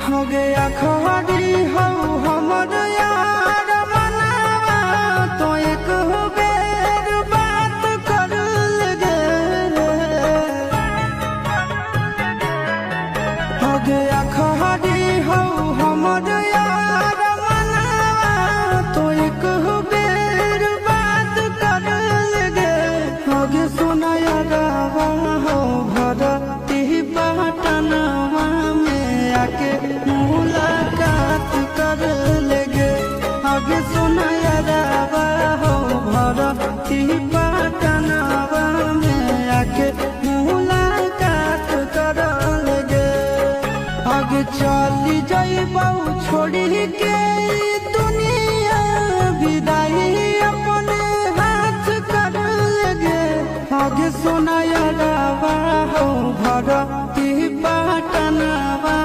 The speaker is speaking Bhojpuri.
हो गया खड़ी हो हमर यार मनावा तो एक बेर बात कर लगे हो गया खड़ी हो हमर यार मनावा तो एक बेर बात कर लगे हो गे सुनाया गावा हो भरती पटनवा में आके मुलाकात कर लेगे आगे सुनाया गावा हो भरती पटनवा में आके मुलाकात कर लेगे आगे चली जाइबौ छोड़ी के दुनिया विदाई अपने हाथ कर लेगे आगे सुनाया गावा हो भरती पटनवा